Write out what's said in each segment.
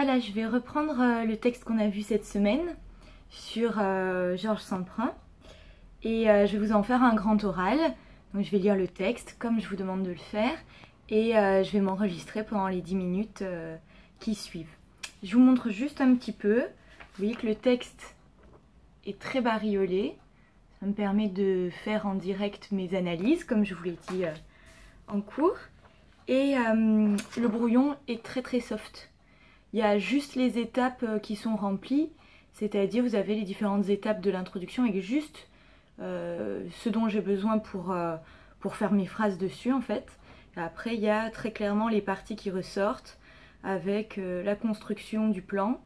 Voilà, je vais reprendre le texte qu'on a vu cette semaine sur Georges Semprin et je vais vous en faire un grand oral. Donc je vais lire le texte comme je vous demande de le faire et je vais m'enregistrer pendant les 10 minutes qui suivent. Je vous montre juste un petit peu. Vous voyez que le texte est très bariolé. Ça me permet de faire en direct mes analyses comme je vous l'ai dit en cours. Et le brouillon est très soft. Il y a juste les étapes qui sont remplies, c'est-à-dire vous avez les différentes étapes de l'introduction et juste ce dont j'ai besoin pour faire mes phrases dessus en fait. Et après il y a très clairement les parties qui ressortent avec la construction du plan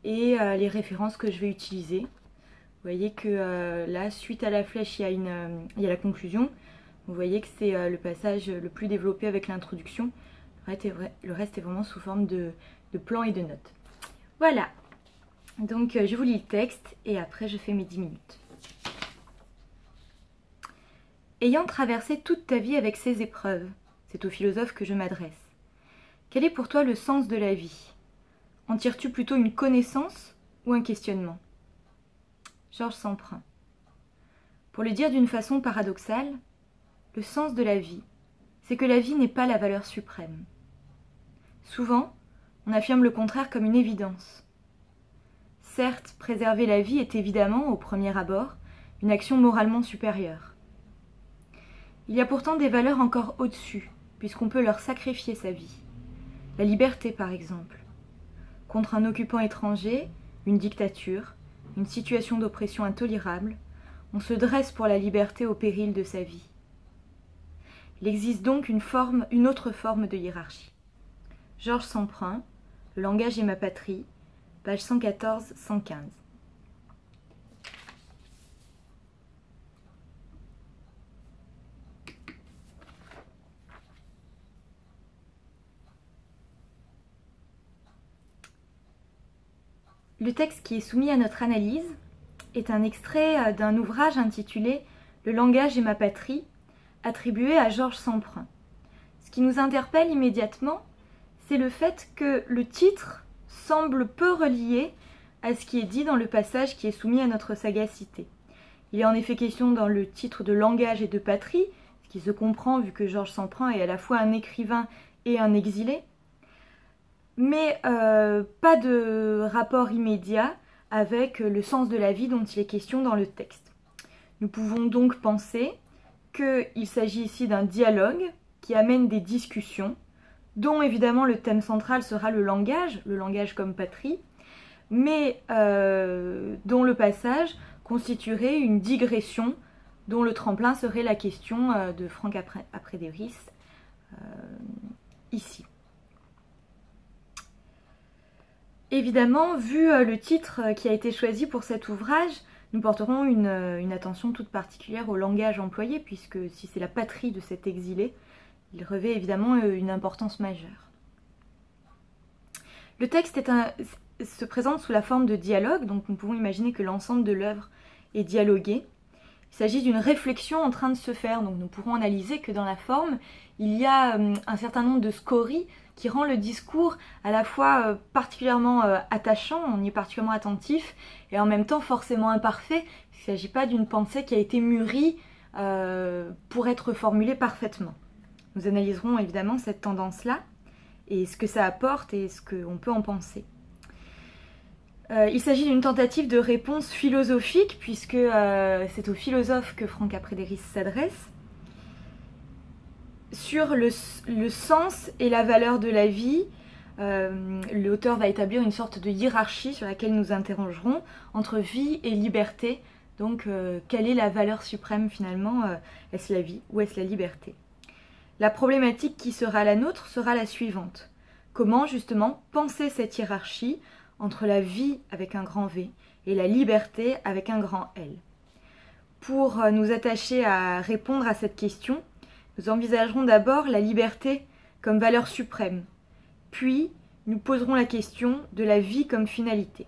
et les références que je vais utiliser. Vous voyez que là, suite à la flèche, il y a la conclusion. Vous voyez que c'est le passage le plus développé avec l'introduction. Le reste est vraiment sous forme de plans et de notes. Voilà. Donc je vous lis le texte et après je fais mes 10 minutes. Ayant traversé toute ta vie avec ces épreuves, c'est au philosophe que je m'adresse. Quel est pour toi le sens de la vie? En tires-tu plutôt une connaissance ou un questionnement? Georges Semprin. Pour le dire d'une façon paradoxale, le sens de la vie, c'est que la vie n'est pas la valeur suprême. Souvent, on affirme le contraire comme une évidence. Certes, préserver la vie est évidemment, au premier abord, une action moralement supérieure. Il y a pourtant des valeurs encore au-dessus, puisqu'on peut leur sacrifier sa vie. La liberté, par exemple. Contre un occupant étranger, une dictature, une situation d'oppression intolérable, on se dresse pour la liberté au péril de sa vie. Il existe donc une autre forme de hiérarchie. Georges Semprin, Le langage et ma patrie, page 114-115. Le texte qui est soumis à notre analyse est un extrait d'un ouvrage intitulé « Le langage et ma patrie », attribué à Georges Semprin. Ce qui nous interpelle immédiatement, c'est le fait que le titre semble peu relié à ce qui est dit dans le passage qui est soumis à notre sagacité. Il est en effet question dans le titre de langage et de patrie, ce qui se comprend vu que Georges Semprin est à la fois un écrivain et un exilé, mais pas de rapport immédiat avec le sens de la vie dont il est question dans le texte. Nous pouvons donc penser qu'il s'agit ici d'un dialogue qui amène des discussions, dont évidemment le thème central sera le langage comme patrie, mais dont le passage constituerait une digression, dont le tremplin serait la question de Franck Aprédéris ici. Évidemment, vu le titre qui a été choisi pour cet ouvrage, nous porterons une attention toute particulière au langage employé, puisque si c'est la patrie de cet exilé, il revêt évidemment une importance majeure. Le texte se présente sous la forme de dialogue, donc nous pouvons imaginer que l'ensemble de l'œuvre est dialogué. Il s'agit d'une réflexion en train de se faire, donc nous pourrons analyser que dans la forme, il y a un certain nombre de scories qui rend le discours à la fois particulièrement attachant, on y est particulièrement attentif, et en même temps forcément imparfait. Il ne s'agit pas d'une pensée qui a été mûrie pour être formulée parfaitement. Nous analyserons évidemment cette tendance-là, et ce que ça apporte et ce qu'on peut en penser. Il s'agit d'une tentative de réponse philosophique, puisque c'est au philosophe que Franck Aprédéris s'adresse, sur le sens et la valeur de la vie. L'auteur va établir une sorte de hiérarchie sur laquelle nous interrogerons entre vie et liberté. Donc, quelle est la valeur suprême finalement? Est-ce la vie ou est-ce la liberté? La problématique qui sera la nôtre sera la suivante. Comment justement penser cette hiérarchie entre la vie avec un grand V et la liberté avec un grand L? Pour nous attacher à répondre à cette question, nous envisagerons d'abord la liberté comme valeur suprême, puis nous poserons la question de la vie comme finalité.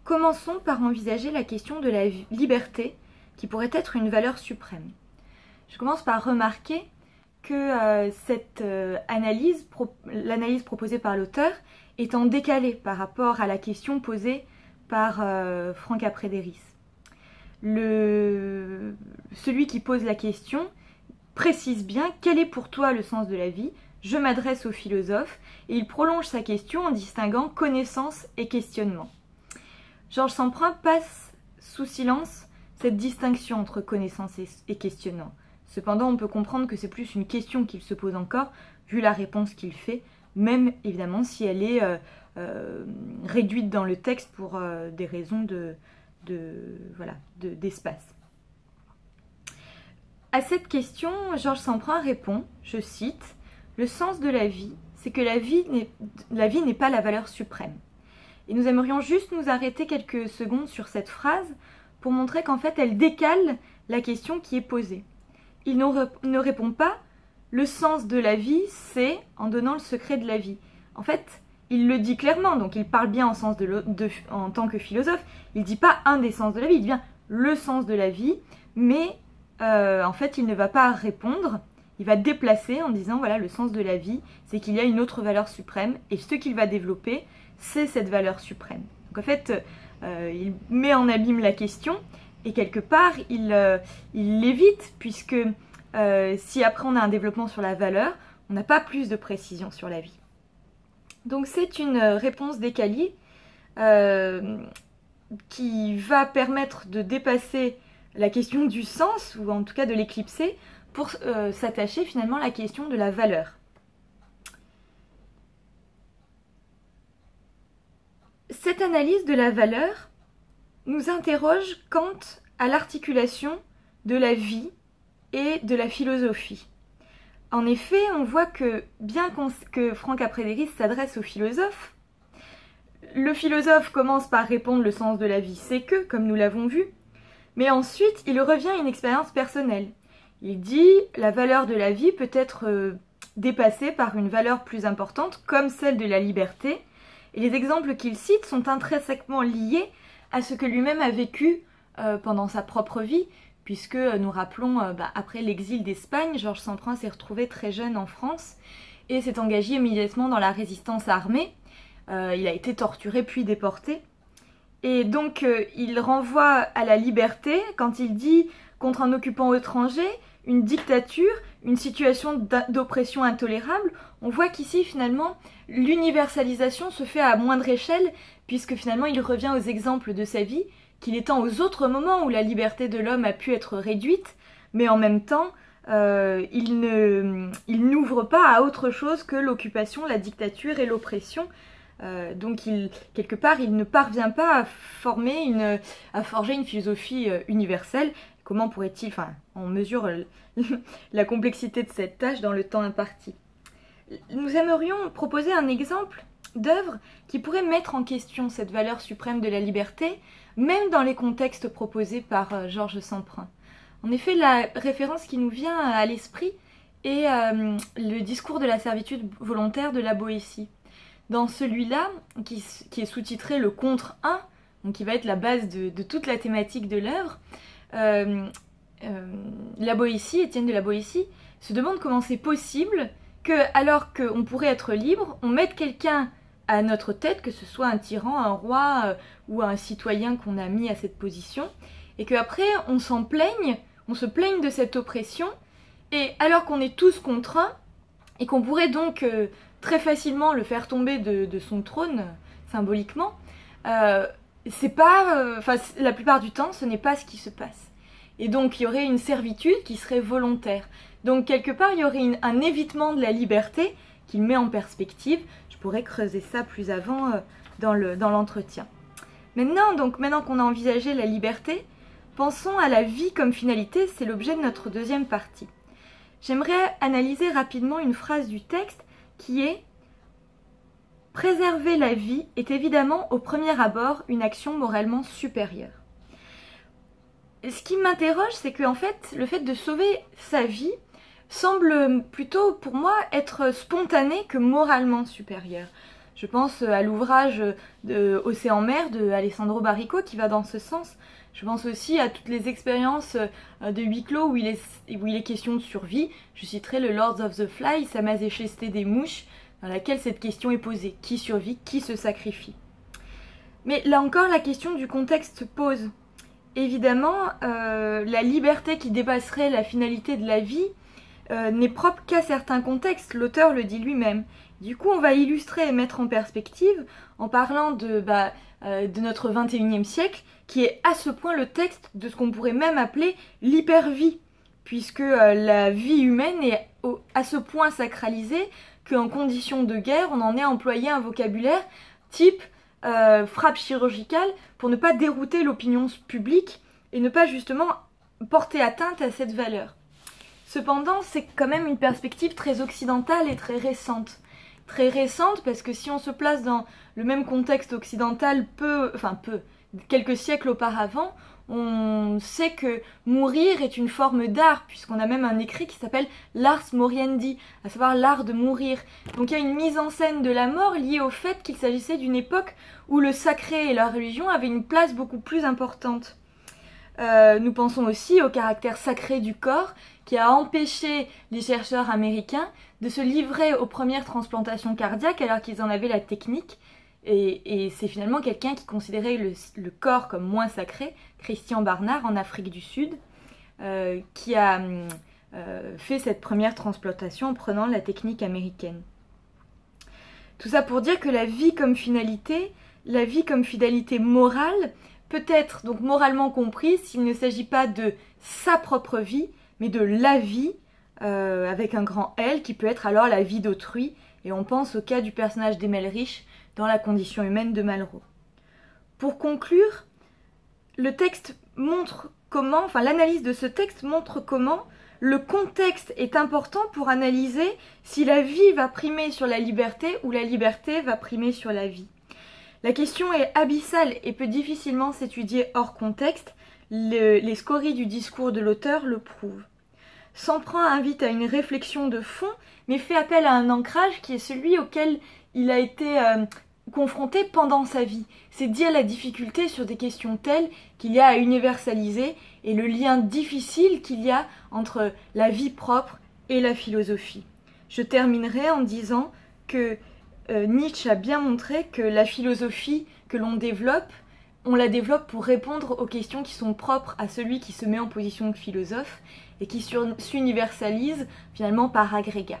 Commençons par envisager la question de la liberté qui pourrait être une valeur suprême. Je commence par remarquer que l'analyse proposée par l'auteur est en décalé par rapport à la question posée par Franck Aprédéris. Celui qui pose la question précise bien quel est pour toi le sens de la vie. Je m'adresse au philosophe et il prolonge sa question en distinguant connaissance et questionnement. Georges Samprin passe sous silence cette distinction entre connaissance et questionnement. Cependant, on peut comprendre que c'est plus une question qu'il se pose encore, vu la réponse qu'il fait, même évidemment si elle est réduite dans le texte pour des raisons d'espace. À cette question, Georges Samprin répond, je cite, « Le sens de la vie, c'est que la vie n'est pas la valeur suprême. » Et nous aimerions juste nous arrêter quelques secondes sur cette phrase pour montrer qu'en fait, elle décale la question qui est posée. Il ne répond pas « Le sens de la vie, c'est en donnant le secret de la vie. » En fait, il le dit clairement, donc il parle bien en tant que philosophe. Il ne dit pas un des sens de la vie, il dit bien le sens de la vie, mais en fait, il ne va pas répondre. Il va déplacer en disant, voilà, le sens de la vie, c'est qu'il y a une autre valeur suprême, et ce qu'il va développer, c'est cette valeur suprême. Donc en fait, il met en abîme la question, et quelque part, il l'évite, puisque si après on a un développement sur la valeur, on n'a pas plus de précision sur la vie. Donc c'est une réponse décalée qui va permettre de dépasser la question du sens, ou en tout cas de l'éclipser, pour s'attacher finalement à la question de la valeur. Cette analyse de la valeur nous interroge quant à l'articulation de la vie et de la philosophie. En effet, on voit que bien que Franck Aprédéris s'adresse au philosophe, le philosophe commence par répondre le sens de la vie, c'est que, comme nous l'avons vu, mais ensuite il revient à une expérience personnelle. Il dit la valeur de la vie peut être dépassée par une valeur plus importante, comme celle de la liberté, et les exemples qu'il cite sont intrinsèquement liés à ce que lui-même a vécu pendant sa propre vie, puisque nous rappelons, après l'exil d'Espagne, Georges Samprin s'est retrouvé très jeune en France et s'est engagé immédiatement dans la résistance armée. Il a été torturé puis déporté. Et donc il renvoie à la liberté quand il dit contre un occupant étranger, une dictature, une situation d'oppression intolérable. On voit qu'ici finalement l'universalisation se fait à moindre échelle, puisque finalement il revient aux exemples de sa vie, qu'il étend aux autres moments où la liberté de l'homme a pu être réduite, mais en même temps il n'ouvre pas à autre chose que l'occupation, la dictature et l'oppression. Donc quelque part il ne parvient pas à forger une philosophie universelle. Comment pourrait-il, on mesure la complexité de cette tâche dans le temps imparti. Nous aimerions proposer un exemple d'œuvre qui pourrait mettre en question cette valeur suprême de la liberté, même dans les contextes proposés par Georges Samprin. En effet, la référence qui nous vient à l'esprit est le discours de la servitude volontaire de la Boétie. Dans celui-là, qui est sous-titré le contre 1, donc qui va être la base de toute la thématique de l'œuvre, la Boétie, Étienne de la Boétie, se demande comment c'est possible que, alors qu'on pourrait être libre, on mette quelqu'un à notre tête, que ce soit un tyran, un roi ou un citoyen qu'on a mis à cette position, et qu'après on se plaigne de cette oppression, et alors qu'on est tous contraints, et qu'on pourrait donc très facilement le faire tomber de son trône, symboliquement, c'est pas, la plupart du temps, ce n'est pas ce qui se passe. Et donc, il y aurait une servitude qui serait volontaire. Donc, quelque part, il y aurait un évitement de la liberté qu'il met en perspective. Je pourrais creuser ça plus avant dans l'entretien. Maintenant qu'on a envisagé la liberté, pensons à la vie comme finalité, c'est l'objet de notre deuxième partie. J'aimerais analyser rapidement une phrase du texte qui est « Préserver la vie est évidemment au premier abord une action moralement supérieure ». Ce qui m'interroge, c'est qu'en fait, le fait de sauver sa vie semble plutôt, pour moi, être spontané que moralement supérieur. Je pense à l'ouvrage Océan-Mer de Alessandro Barrico qui va dans ce sens. Je pense aussi à toutes les expériences de huis clos où il est question de survie. Je citerai le Lords of the Fly, Sa majesté des mouches, dans laquelle cette question est posée. Qui survit? Qui se sacrifie? Mais là encore, la question du contexte se pose. Évidemment, la liberté qui dépasserait la finalité de la vie n'est propre qu'à certains contextes, l'auteur le dit lui-même. Du coup, on va illustrer et mettre en perspective en parlant de notre 21e siècle, qui est à ce point le texte de ce qu'on pourrait même appeler l'hypervie, puisque la vie humaine est à ce point sacralisée qu'en conditions de guerre, on en est à employer un vocabulaire type frappe chirurgicale pour ne pas dérouter l'opinion publique et ne pas justement porter atteinte à cette valeur. Cependant, c'est quand même une perspective très occidentale et très récente. Très récente parce que si on se place dans le même contexte occidental quelques siècles auparavant, on sait que mourir est une forme d'art, puisqu'on a même un écrit qui s'appelle l'ars moriendi, à savoir l'art de mourir. Donc il y a une mise en scène de la mort liée au fait qu'il s'agissait d'une époque où le sacré et la religion avaient une place beaucoup plus importante. Nous pensons aussi au caractère sacré du corps qui a empêché les chercheurs américains de se livrer aux premières transplantations cardiaques alors qu'ils en avaient la technique. Et c'est finalement quelqu'un qui considérait le corps comme moins sacré, Christian Barnard en Afrique du Sud, qui a fait cette première transplantation en prenant la technique américaine. Tout ça pour dire que la vie comme finalité morale, peut être donc moralement comprise s'il ne s'agit pas de sa propre vie, mais de la vie, avec un grand L, qui peut être alors la vie d'autrui. Et on pense au cas du personnage d'Emelrich dans La condition humaine de Malraux. Pour conclure, l'analyse de ce texte montre comment le contexte est important pour analyser si la vie va primer sur la liberté ou la liberté va primer sur la vie. La question est abyssale et peut difficilement s'étudier hors contexte. Les scories du discours de l'auteur le prouvent. S'emprunt invite à une réflexion de fond, mais fait appel à un ancrage qui est celui auquel il a été confronté pendant sa vie. C'est dire la difficulté sur des questions telles qu'il y a à universaliser et le lien difficile qu'il y a entre la vie propre et la philosophie. Je terminerai en disant que Nietzsche a bien montré que la philosophie que l'on développe, on la développe pour répondre aux questions qui sont propres à celui qui se met en position de philosophe et qui s'universalise finalement par agrégat.